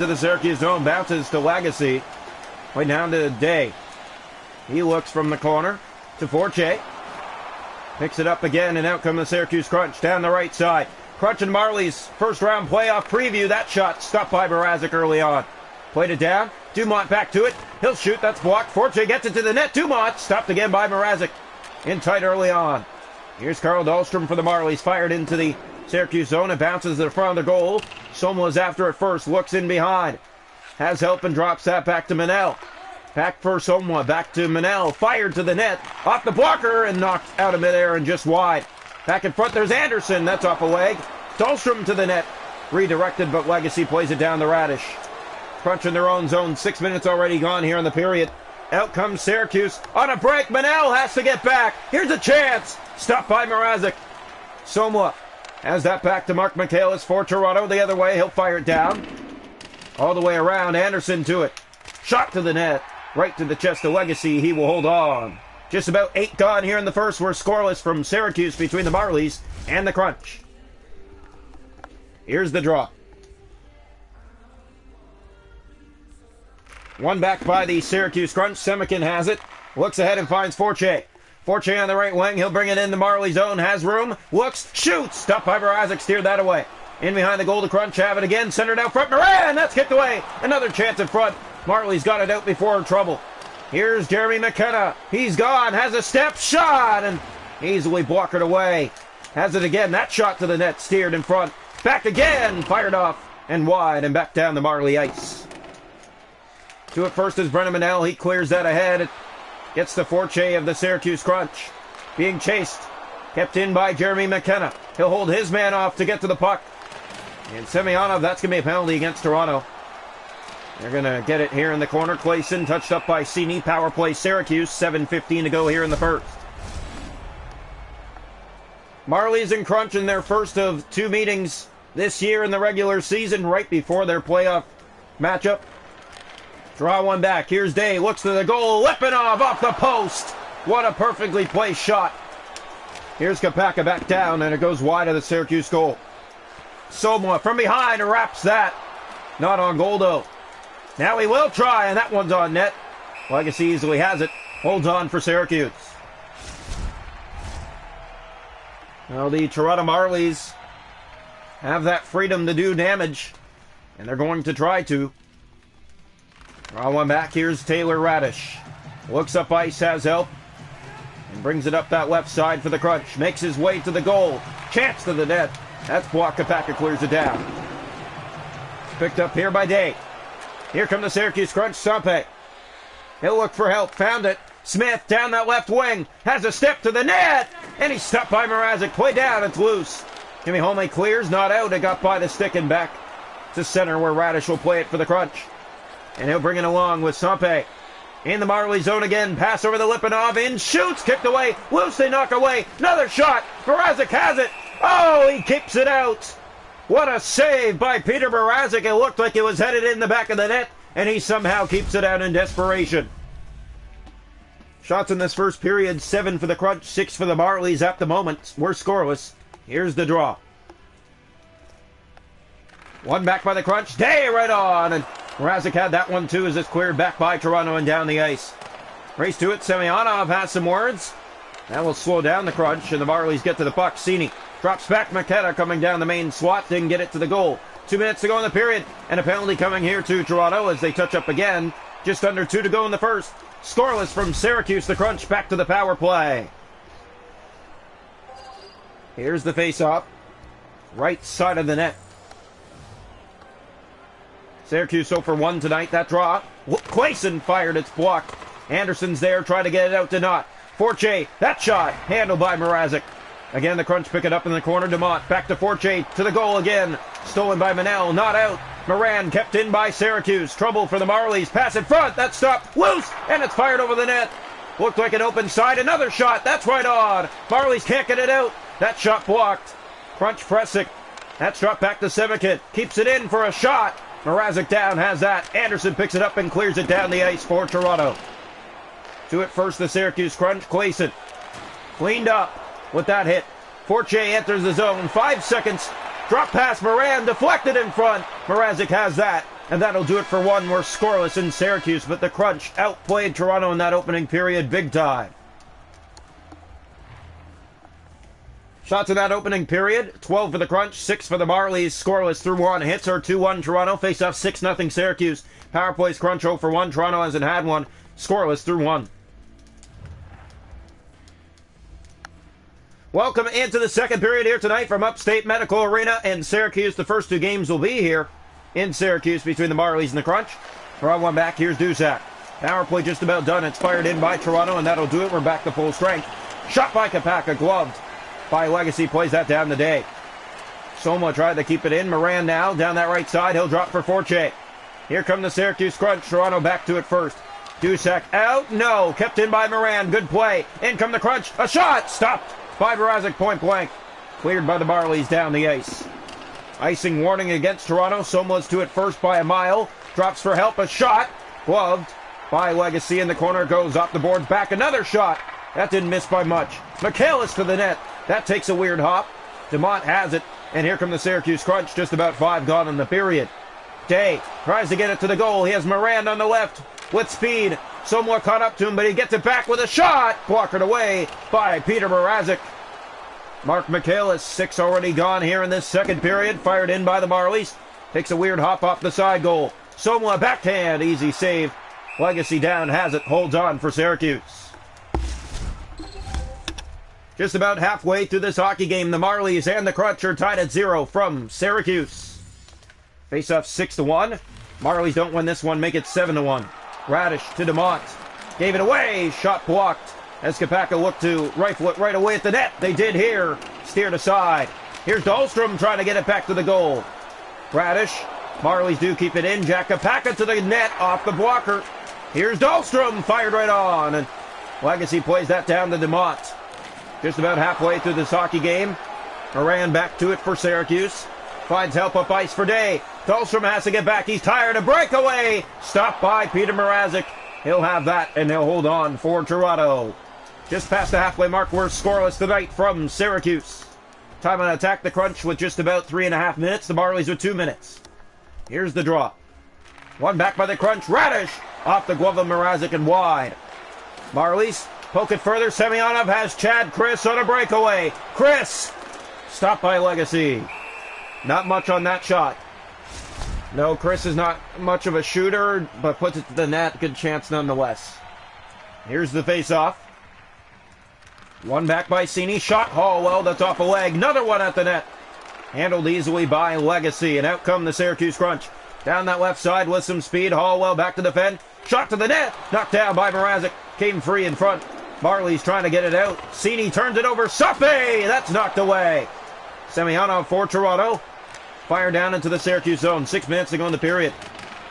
to the Syracuse zone, bounces to Legacy. Way down to Day. He looks from the corner to Forche. Picks it up again, and out come the Syracuse Crunch down the right side. Crunch and Marlies first round playoff preview. That shot stopped by Mrazek early on. Played it down. Dumont back to it. He'll shoot. That's blocked. Forche gets it to the net. Dumont stopped again by Mrazek. In tight early on. Here's Carl Dahlstrom for the Marlies. Fired into the Syracuse zone. It bounces to the front of the goal. Soma's after it first. Looks in behind. Has help and drops that back to Manel. Back for Soma. Back to Manel. Fired to the net. Off the blocker and knocked out of midair and just wide. Back in front, there's Anderson. That's off a leg. Dahlstrom to the net. Redirected, but Legacy plays it down the Radish. Crunch in their own zone. 6 minutes already gone here in the period. Out comes Syracuse. On a break, Manel has to get back. Here's a chance. Stopped by Mrazek. Soma has that back to Mark Michaelis for Toronto. The other way, he'll fire it down. All the way around. Anderson to it. Shot to the net. Right to the chest of Legacy. He will hold on. Just about 8 gone here in the first. We're scoreless from Syracuse between the Marlies and the Crunch. Here's the draw. One back by the Syracuse Crunch. Semikin has it. Looks ahead and finds Forche. Forche on the right wing. He'll bring it in the Marley zone. Has room. Looks. Shoots. Stopped by Mrazek. Steered that away. In behind the goal, the Crunch have it again. Centered out front. Moran. That's kicked away. Another chance in front. Marley's got it out before trouble. Here's Jeremy McKenna. He's gone. Has a step shot. And easily blocked it away. Has it again. That shot to the net. Steered in front. Back again. Fired off. And wide. And back down the Marley ice. To it first is Brennan Manel. He clears that ahead. It gets the Forche of the Syracuse Crunch. Being chased. Kept in by Jeremy McKenna. He'll hold his man off to get to the puck. And Semyonov, that's going to be a penalty against Toronto. They're going to get it here in the corner. Clayson touched up by Cini. Power play Syracuse. 7:15 to go here in the first. Marlies and Crunch in their first of 2 meetings this year in the regular season, right before their playoff matchup. Draw one back. Here's Day. Looks to the goal. Lipinov off the post. What a perfectly placed shot. Here's Kapaka back down, and it goes wide of the Syracuse goal. Soma from behind wraps that. Not on goal, though. Now he will try, and that one's on net. Legacy easily has it. Holds on for Syracuse. Now the Toronto Marlies have that freedom to do damage, and they're going to try to. Draw one back. Here's Taylor Radish. Looks up ice, has help, and brings it up that left side for the Crunch. Makes his way to the goal. Chance to the net. That's blocked. Kapaka clears it down. Picked up here by Day. Here come the Syracuse Crunch. Sampe. He'll look for help. Found it. Smith down that left wing. Has a step to the net. And he's stopped by Mrazek. Play down. It's loose. Jimmy Holme clears. Not out. It got by the stick and back to center where Radish will play it for the Crunch. And he'll bring it along with Sampe. In the Marley zone again. Pass over to Lipinov. In. Shoots. Kicked away. Loose. They knock away. Another shot. Mrazek has it. Oh, he keeps it out. What a save by Peter Mrazek. It looked like it was headed in the back of the net, and he somehow keeps it out in desperation. Shots in this first period, 7 for the Crunch, 6 for the Marlies at the moment. We're scoreless. Here's the draw. One back by the Crunch. Day right on, and Mrazek had that one too as it's cleared back by Toronto and down the ice. Race to it. Semyonov has some words. That will slow down the Crunch, and the Marlies get to the puck. Cini drops back. McKenna coming down the main slot. Didn't get it to the goal. 2 minutes to go in the period. And a penalty coming here to Toronto as they touch up again. Just under 2 to go in the first. Scoreless from Syracuse. The Crunch back to the power play. Here's the face-off. Right side of the net. Syracuse 0 for 1 tonight. That draw. Clayson fired. It's blocked. Anderson's there. Trying to get it out to Knott. Forche. That shot. Handled by Mrazek. Again, the Crunch pick it up in the corner. Dumont back to Forche, to the goal again. Stolen by Manel, not out. Moran kept in by Syracuse. Trouble for the Marlies. Pass in front. That stopped. Loose. And it's fired over the net. Looked like an open side. Another shot. That's right on. Marlies can't get it out. That shot blocked. Crunch pressing. That's dropped back to Semikin. Keeps it in for a shot. Mrazek down has that. Anderson picks it up and clears it down the ice for Toronto. To it first, the Syracuse Crunch. Clayson cleaned up with that hit. Forche enters the zone. 5 seconds. Drop pass. Moran deflected in front. Mrazek has that. And that'll do it for one. We're scoreless in Syracuse, but the Crunch outplayed Toronto in that opening period big time. Shots in that opening period, 12 for the Crunch, 6 for the Marlies, scoreless through one. Hits are 2-1 Toronto, face-off 6-0 Syracuse. Power plays Crunch 0 for 1, Toronto hasn't had one, scoreless through one. Welcome into the second period here tonight from Upstate Medical Arena in Syracuse. The first two games will be here in Syracuse between the Marlies and the Crunch. Draw one back, here's Duszak. Power play just about done, it's fired in by Toronto, and that'll do it. We're back to full strength. Shot by Kapaka, gloved by Legacy, plays that down the day. Soma tried to keep it in. Moran now down that right side. He'll drop for Forche. Here come the Syracuse Crunch. Toronto back to it first. Duszak out. No. Kept in by Moran. Good play. In come the Crunch. A shot. Stopped by Mrazek point blank. Cleared by the Marlies down the ice. Icing warning against Toronto. Soma's to it first by a mile. Drops for help. A shot. Gloved by Legacy in the corner. Goes off the board. Back another shot. That didn't miss by much. Michaelis to the net. That takes a weird hop. DeMont has it. And here come the Syracuse Crunch. Just about 5 gone in the period. Day tries to get it to the goal. He has Moran on the left with speed. Somewhat caught up to him, but he gets it back with a shot. Blockered away by Peter Mrazek. Mark Michaelis, 6 already gone here in this second period. Fired in by the Marlies. Takes a weird hop off the side goal. Somewhat backhand. Easy save. Legacy down has it. Holds on for Syracuse. Just about halfway through this hockey game, the Marlies and the Crunch are tied at 0 from Syracuse. Face-off 6-1. Marlies don't win this one, make it 7-1. Radish to DeMont. Gave it away. Shot blocked as Kapaka looked to rifle it right away at the net. They did here. Steered aside. Here's Dahlstrom trying to get it back to the goal. Radish. Marlies do keep it in. Jack Kapaka to the net off the blocker. Here's Dahlstrom. Fired right on. And Legacy plays that down to DeMont. Just about halfway through this hockey game. Moran back to it for Syracuse. Finds help up ice for Day. Dahlstrom has to get back. He's tired. A breakaway. Stopped by Peter Mrazek. He'll have that, and they'll hold on for Toronto. Just past the halfway mark. We're scoreless tonight from Syracuse. Time on attack. The Crunch with just about 3.5 minutes. The Marlies with 2 minutes. Here's the draw. One back by the Crunch. Radish off the glove of Mrazek and wide. Marlies poke it further. Semyonov has Chad Chris on a breakaway. Chris stopped by Legacy. Not much on that shot. No, Chris is not much of a shooter, but puts it to the net. Good chance nonetheless. Here's the face-off. One back by Cini. Shot Hallwell. That's off a leg. Another one at the net. Handled easily by Legacy. And out come the Syracuse Crunch. Down that left side with some speed. Hallwell back to defend. Shot to the net. Knocked down by Mrazek. Came free in front. Marlies trying to get it out. Cini turns it over. Sape! That's knocked away. Semyonov for Toronto. Fire down into the Syracuse zone. 6 minutes to go in the period.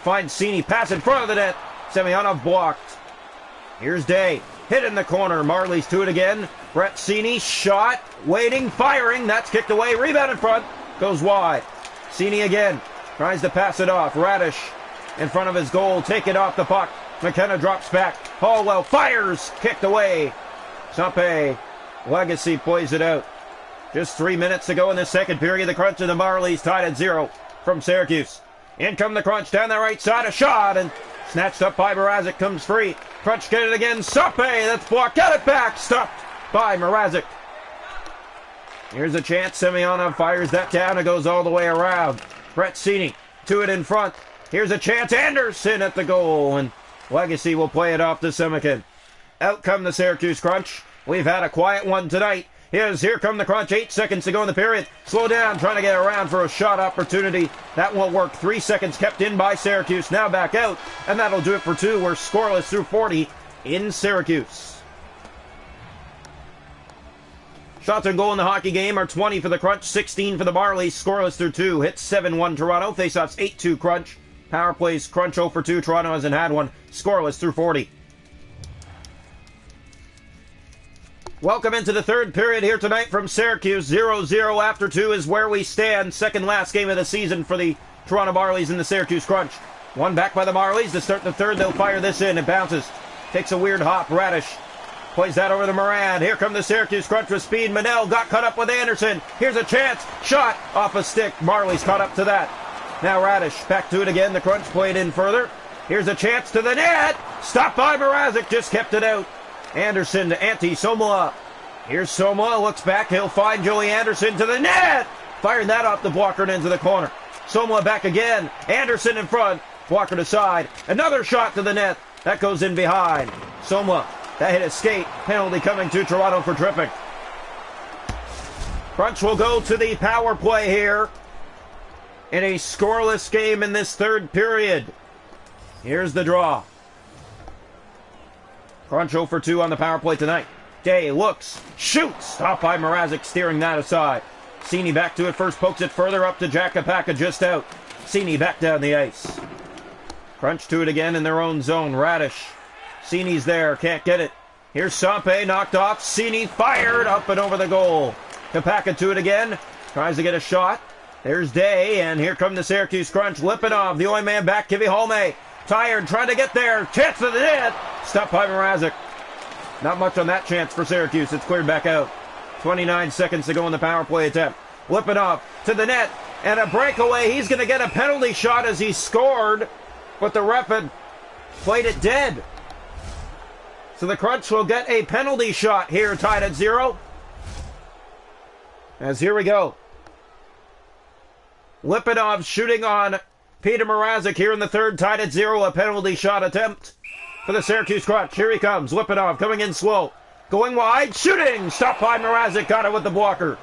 Finds Cini. Pass in front of the net. Semyonov blocked. Here's Day. Hit in the corner. Marlies to it again. Brett Cini. Shot. Waiting. Firing. That's kicked away. Rebound in front. Goes wide. Cini again. Tries to pass it off. Radish in front of his goal. Take it off the puck. McKenna drops back. Hallwell fires. Kicked away. Sape. Legacy plays it out. Just 3 minutes to go in the second period. The Crunch and the Marlies tied at 0 from Syracuse. In come the Crunch down the right side. A shot and snatched up by Mrazek. Comes free. Crunch get it again. Sape. That's blocked. Got it back. Stopped by Mrazek. Here's a chance. Semyonov fires that down. It goes all the way around. Brett Cini to it in front. Here's a chance. Anderson at the goal. And Legacy will play it off to Semikin. Out come the Syracuse Crunch. We've had a quiet one tonight. Here come the Crunch. 8 seconds to go in the period. Slow down, trying to get around for a shot opportunity. That won't work. 3 seconds kept in by Syracuse. Now back out. And that'll do it for 2. We're scoreless through 40 in Syracuse. Shots on goal in the hockey game are 20 for the Crunch, 16 for the Marlies. Scoreless through 2. Hits 7-1 Toronto. Faceoffs 8-2 Crunch. Power plays Crunch 0 for 2. Toronto hasn't had one. Scoreless through 40. Welcome into the third period here tonight from Syracuse. 0-0 after 2 is where we stand. Second last game of the season for the Toronto Marlies and the Syracuse Crunch. One back by the Marlies. To start the third, they'll fire this in. It bounces. Takes a weird hop. Radish plays that over to Moran. Here come the Syracuse Crunch with speed. Manel got caught up with Anderson. Here's a chance. Shot off a stick. Marlies caught up to that. Now Radish back to it again. The Crunch played in further. Here's a chance to the net. Stopped by Mrazek. Just kept it out. Anderson to Somola. Here's Somola. Looks back. He'll find Joey Anderson to the net. Fired that off the blocker and into the corner. Somola back again. Anderson in front. Blocker to side. Another shot to the net. That goes in behind. Somola. That hit his skate. Penalty coming to Toronto for tripping. Crunch will go to the power play here in a scoreless game in this third period. Here's the draw. Crunch 0 for 2 on the power play tonight. Day looks, shoots. Stopped by Mrazek, steering that aside. Cini back to it first, pokes it further up to Jack Kapaka, just out. Cini back down the ice. Crunch to it again in their own zone. Radish. Cini's there, can't get it. Here's Sampe, knocked off. Cini fired up and over the goal. Kapaka to it again, tries to get a shot. There's Day, and here come the Syracuse Crunch. Lipinov, the only man back, Kivihalme. Tired, trying to get there. Chance to the net. Stopped by Mrazek. Not much on that chance for Syracuse. It's cleared back out. 29 seconds to go in the power play attempt. Lipinov to the net, and a breakaway. He's going to get a penalty shot as he scored, but the ref had played it dead. So the Crunch will get a penalty shot here, tied at 0. As here we go. Lipinov shooting on Peter Mrazek here in the third, tied at 0. A penalty shot attempt for the Syracuse Crunch. Here he comes. Lipinov coming in slow. Going wide. Shooting. Stopped by Mrazek. Got it with the blocker.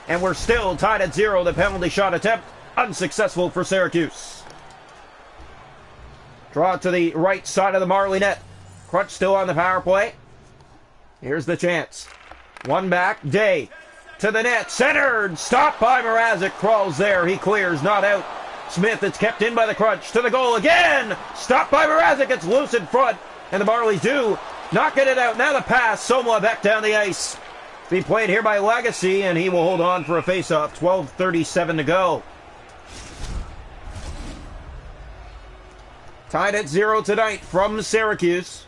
And we're still tied at 0. The penalty shot attempt unsuccessful for Syracuse. Draw to the right side of the Marley net. Crunch still on the power play. Here's the chance. One back. Day to the net. Centered. Stopped by Mrazek. Crawls there. He clears. Not out. Smith, it's kept in by the Crunch. To the goal again. Stopped by Mrazek. It's loose in front. And the Marlies do not get it out. Now the pass. Somola back down the ice. Be played here by Legacy, and he will hold on for a faceoff. 12:37 to go. Tied at 0 tonight from Syracuse.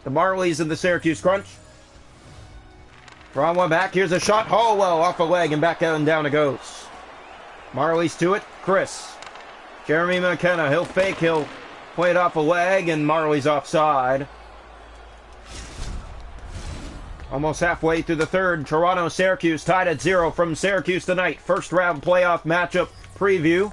The Marlies and the Syracuse Crunch. Draw one back. Here's a shot. Hallwell off a leg and back out and down it goes. Marlies to it. Chris. Jeremy McKenna. He'll fake. He'll play it off a leg, and Marlies offside. Almost halfway through the third. Toronto-Syracuse tied at 0 from Syracuse tonight. First round playoff matchup preview.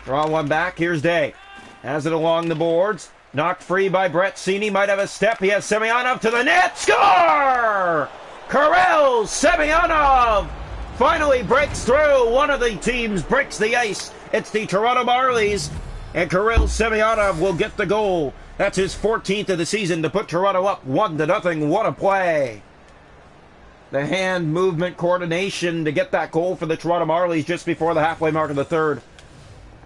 Draw one back. Here's Day. Has it along the boards. Knocked free by Brett Cini. Might have a step. He has Semyonov to the net. Score! Kirill Semyonov finally breaks through. One of the teams breaks the ice. It's the Toronto Marlies. And Kirill Semyonov will get the goal. That's his 14th of the season to put Toronto up 1-0. What a play. The hand movement coordination to get that goal for the Toronto Marlies just before the halfway mark of the third.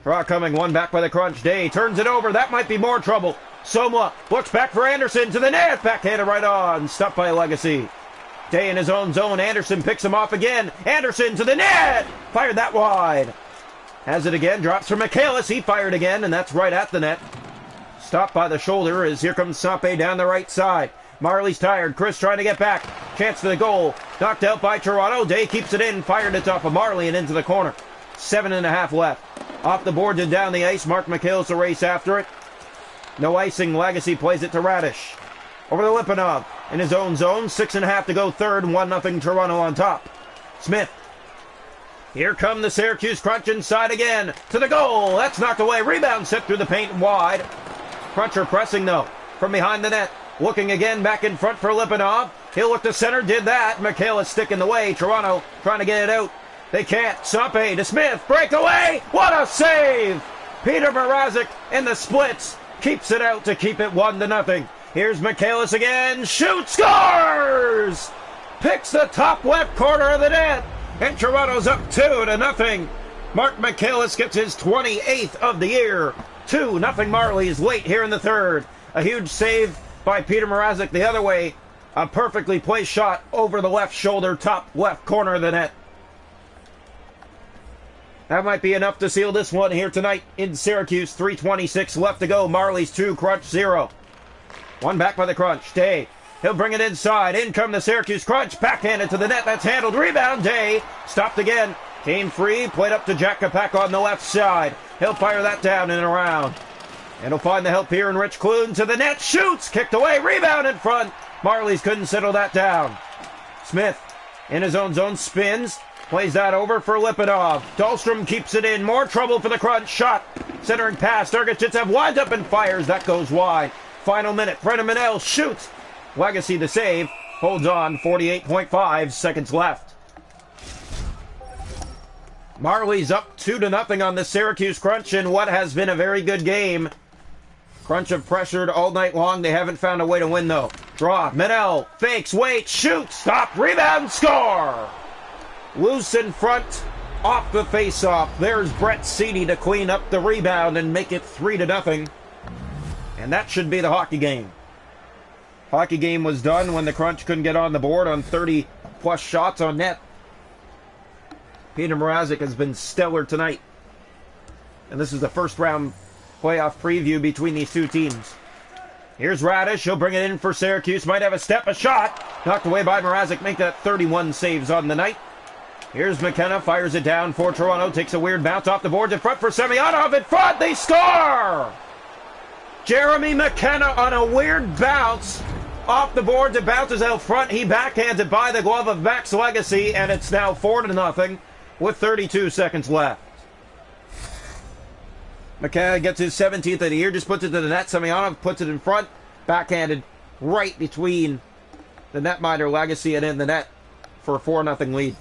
Draw coming, one back by the Crunch. Day turns it over. That might be more trouble. Somola looks back for Anderson to the net. Backhanded right on. Stopped by Legacy. Day in his own zone. Anderson picks him off again. Anderson to the net. Fired that wide. Has it again. Drops for Michaelis. He fired again, and that's right at the net. Stopped by the shoulder as here comes Sampe down the right side. Marley's tired. Chris trying to get back. Chance to the goal. Knocked out by Toronto. Day keeps it in. Fired it off of Marley and into the corner. 7.5 left. Off the boards and down the ice. Mark Michaelis will race after it. No icing. Legacy plays it to Radish. Over to Lipinov in his own zone. 6.5 to go third. 1-0 Toronto on top. Smith. Here come the Syracuse Crunch inside again. To the goal. That's knocked away. Rebound set through the paint wide. Cruncher pressing though. From behind the net. Looking again back in front for Lipinov. He'll look to center. Did that. Michaelis stick in the way. Toronto trying to get it out. They can't. Sampe to Smith. Breakaway. What a save. Peter Mrazek in the splits. Keeps it out to keep it 1-0. Here's Michaelis again. Shoots. Scores. Picks the top left corner of the net. And Toronto's up 2-0. Mark Michaelis gets his 28th of the year. 2-0 Marlies late here in the third. A huge save by Peter Mrazek the other way. A perfectly placed shot over the left shoulder, top left corner of the net. That might be enough to seal this one here tonight in Syracuse. 3:26 left to go. Marlies 2, Crunch 0. One back by the Crunch. Day. He'll bring it inside. In come the Syracuse Crunch. Backhanded to the net. That's handled. Rebound. Day. Stopped again. Came free, played up to Jack Kapak on the left side. He'll fire that down and around. And he'll find the help here in Rich Clune to the net. Shoots! Kicked away. Rebound in front. Marlies couldn't settle that down. Smith in his own zone spins. Plays that over for Lipinov. Dahlstrom keeps it in. More trouble for the Crunch. Shot. Centering pass. Sergachev winds up and fires. That goes wide. Final minute. Brennan Manel shoots. Legacy the save. Holds on. 48.5 seconds left. Marlies up 2-0 on the Syracuse Crunch in what has been a very good game. Crunch have pressured all night long. They haven't found a way to win, though. Draw. Manel fakes, waits, shoots, stop, rebound, score! Loose in front, off the face-off. There's Brett Seedy to clean up the rebound and make it 3-0. And that should be the hockey game. Hockey game was done when the Crunch couldn't get on the board on 30-plus shots on net. Peter Mrazek has been stellar tonight. And this is the first round playoff preview between these two teams. Here's Radish. He'll bring it in for Syracuse. Might have a step, a shot. Knocked away by Mrazek. Make that 31 saves on the night. Here's McKenna. Fires it down for Toronto. Takes a weird bounce off the boards in front for Semyonov. In front. They score! Jeremy McKenna on a weird bounce. Off the boards. It bounces out front. He backhands it by the glove of Max Legacy. And it's now 4-0 with 32 seconds left. McKenna gets his 17th of the year, just puts it to the net. Semyonov puts it in front, backhanded right between the netminder Legacy and in the net for a 4-0 lead.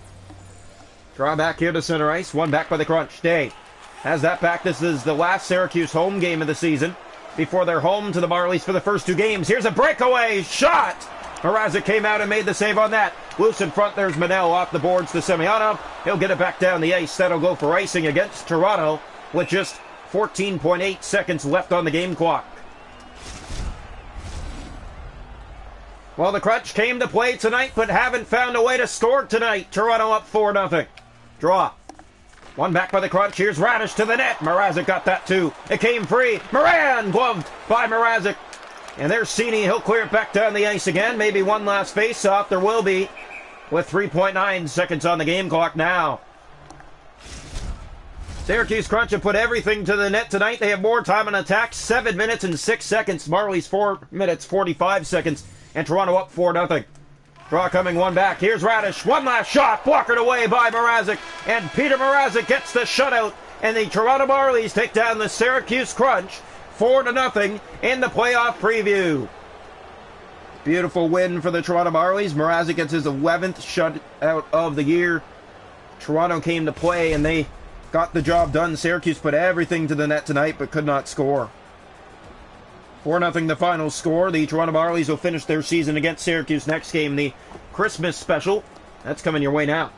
Draw back here to center ice, one back by the Crunch. Day has that back. This is the last Syracuse home game of the season before they're home to the Marlies for the first two games. Here's a breakaway shot. Mrazek came out and made the save on that. Loose in front, there's Manel off the boards to Semyonov. He'll get it back down the ice. That'll go for icing against Toronto with just 14.8 seconds left on the game clock. Well, the Crunch came to play tonight, but haven't found a way to score tonight. Toronto up 4-0. Draw. One back by the Crunch. Here's Radish to the net. Mrazek got that too. It came free. Moran gloved by Mrazek. And there's Cini. He'll clear it back down the ice again. Maybe one last face-off. There will be with 3.9 seconds on the game clock now. Syracuse Crunch have put everything to the net tonight. They have more time on attack. 7 minutes and 6 seconds. Marlies 4 minutes, 45 seconds. And Toronto up 4-0. Draw coming one back. Here's Radish. One last shot. Blockered away by Mrazek. And Peter Mrazek gets the shutout. And the Toronto Marlies take down the Syracuse Crunch 4-0 in the playoff preview. Beautiful win for the Toronto Marlies. Mrazek gets his 11th shutout of the year. Toronto came to play and they got the job done. Syracuse put everything to the net tonight but could not score. 4-0 the final score. The Toronto Marlies will finish their season against Syracuse next game, the Christmas special. That's coming your way now.